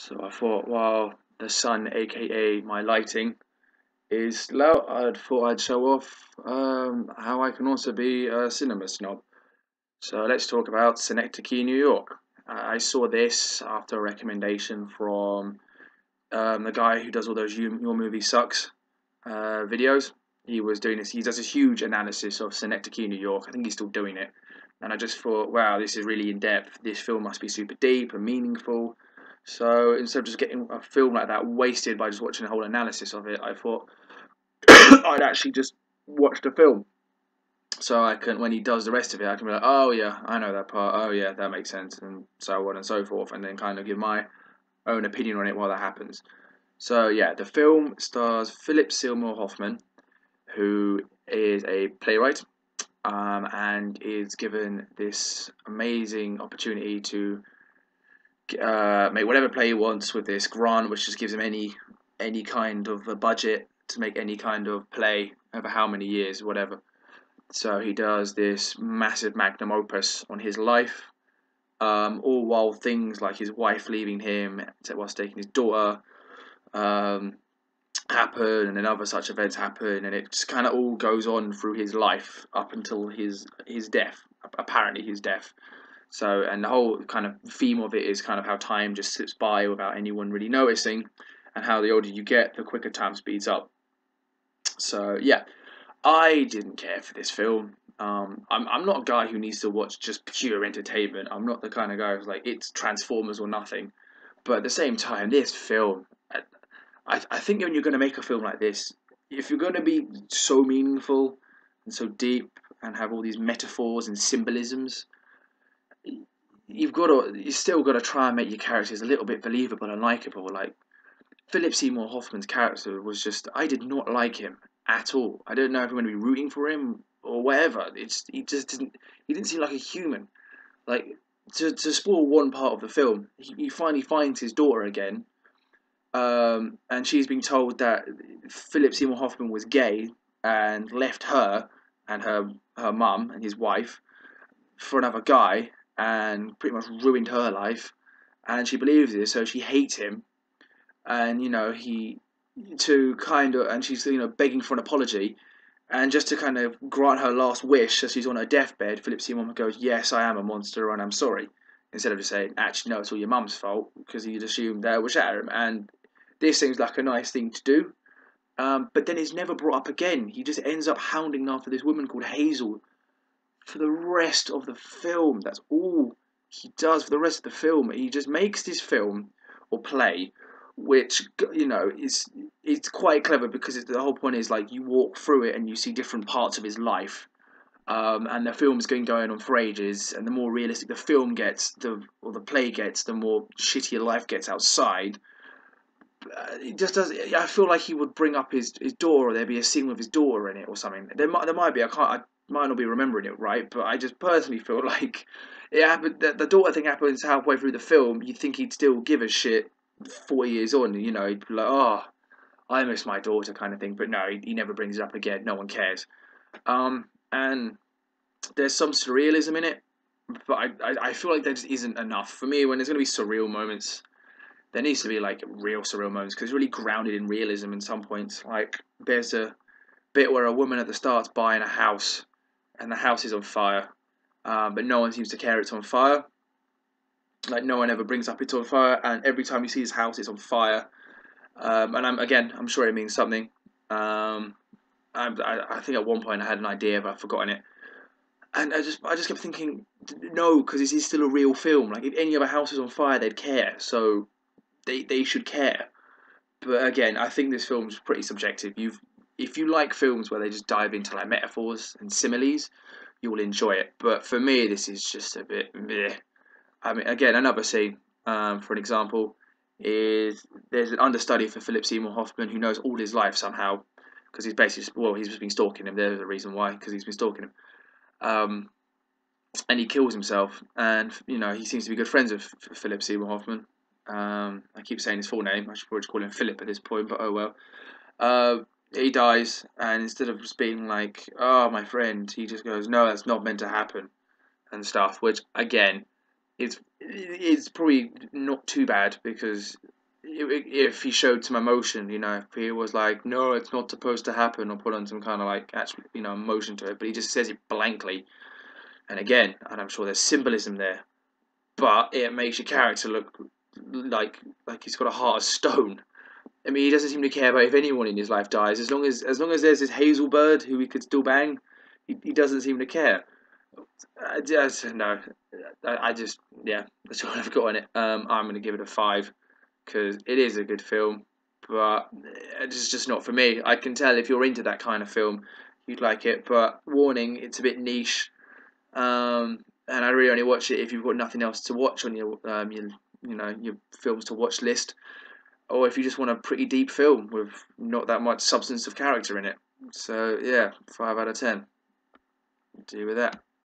So I thought, while the sun, aka my lighting, is low, I thought I'd show off how I can also be a cinema snob. So let's talk about Synecdoche New York. I saw this after a recommendation from the guy who does all those Your Movie Sucks videos. He was doing this. He does this huge analysis of Synecdoche, New York. I think he's still doing it. And I just thought, wow, this is really in depth. This film must be super deep and meaningful. So instead of just getting a film like that wasted by just watching a whole analysis of it, I thought I'd actually just watch the film. So I can, when he does the rest of it, I can be like, oh yeah, I know that part. Oh yeah, that makes sense, and so on and so forth, and then kind of give my own opinion on it while that happens. So yeah, the film stars Philip Seymour Hoffman, who is a playwright, and is given this amazing opportunity to make whatever play he wants with this grant, which just gives him any kind of a budget to make any kind of play over how many years, whatever. So he does this massive magnum opus on his life, all while things like his wife leaving him whilst taking his daughter um, happen, and then other such events happen, and it just kind of all goes on through his life up until his death, apparently his death. So, and the whole kind of theme of it is kind of how time just slips by without anyone really noticing, and how the older you get, the quicker time speeds up. So, yeah, I didn't care for this film. I'm not a guy who needs to watch just pure entertainment. I'm not the kind of guy who's like, it's Transformers or nothing. But at the same time, this film, I think when you're going to make a film like this, if you're going to be so meaningful and so deep and have all these metaphors and symbolisms, you still got to try and make your characters a little bit believable and likable. Like Philip Seymour Hoffman's character was just, I did not like him at all. I don't know if I'm going to be rooting for him or whatever. He just didn't seem like a human. Like, to spoil one part of the film, he finally finds his daughter again, and she's been told that Philip Seymour Hoffman was gay and left her and her mum and his wife for another guy, and pretty much ruined her life. And she believes it, so she hates him. And he to kind of, and she's begging for an apology, and just to kind of grant her last wish as she's on her deathbed, Philip Seymour goes, "Yes, I am a monster, and I'm sorry." Instead of just saying, "Actually, no, it's all your mum's fault," because he'd assumed that it was Shatter him. And this seems like a nice thing to do. But then it's never brought up again. He just ends up hounding after this woman called Hazel for the rest of the film. That's all he does for the rest of the film. He just makes this film or play, which is it's quite clever because the whole point is like you walk through it and you see different parts of his life. And the film's been going on for ages, and the more realistic the film gets, the play gets, the more shittier life gets outside. It just does. I feel like he would bring up his daughter, or there'd be a scene with his daughter in it or something. There might be. I might not be remembering it right, but I just personally feel like it happened. The daughter thing happens halfway through the film. You'd think he'd still give a shit 4 years on. He'd be like, "Oh, I miss my daughter," kind of thing. But no, he never brings it up again. No one cares. And there's some surrealism in it, but I feel like there just isn't enough for me. When there's going to be surreal moments, there needs to be like real surreal moments because it's really grounded in realism in some points. Like there's a bit where a woman at the start's buying a house and the house is on fire, but no one seems to care it's on fire. Like no one ever brings up it's on fire, and every time you see his house, it's on fire. And I'm sure it means something. I think at one point I had an idea, but I've forgotten it. And I just kept thinking, no, because this is still a real film. Like if any other house was on fire, they'd care. So they should care. But again, I think this film's pretty subjective. If you like films where they just dive into like metaphors and similes, you will enjoy it. But for me, this is just a bit meh. I mean, again, another scene, for an example, is there's an understudy for Philip Seymour Hoffman who knows all his life somehow because he's just been stalking him. There's a reason why, because he's been stalking him. Um, and he kills himself, and he seems to be good friends with Philip Seymour Hoffman. I keep saying his full name. I should probably just call him Philip at this point, but oh well. He dies, and instead of just being like, "Oh, my friend," he just goes, "No, that's not meant to happen," and stuff. Which again, it's probably not too bad because if he showed some emotion, if he was like, no, it's not supposed to happen, or put on some kind of like actual, emotion to it, but he just says it blankly. And again, and I'm sure there's symbolism there, but it makes your character look like he's got a heart of stone. I mean, he doesn't seem to care about if anyone in his life dies, as long as there's this hazel bird who he could still bang. He doesn't seem to care. I just no, I just yeah, that's all I've got on it. I'm gonna give it a 5 because it is a good film, but it's just not for me. I can tell if you're into that kind of film, you'd like it. But warning, it's a bit niche. And I really only watch it if you've got nothing else to watch on your films to watch list, or if you just want a pretty deep film with not that much substance of character in it. So yeah, 5 out of 10. Do with that.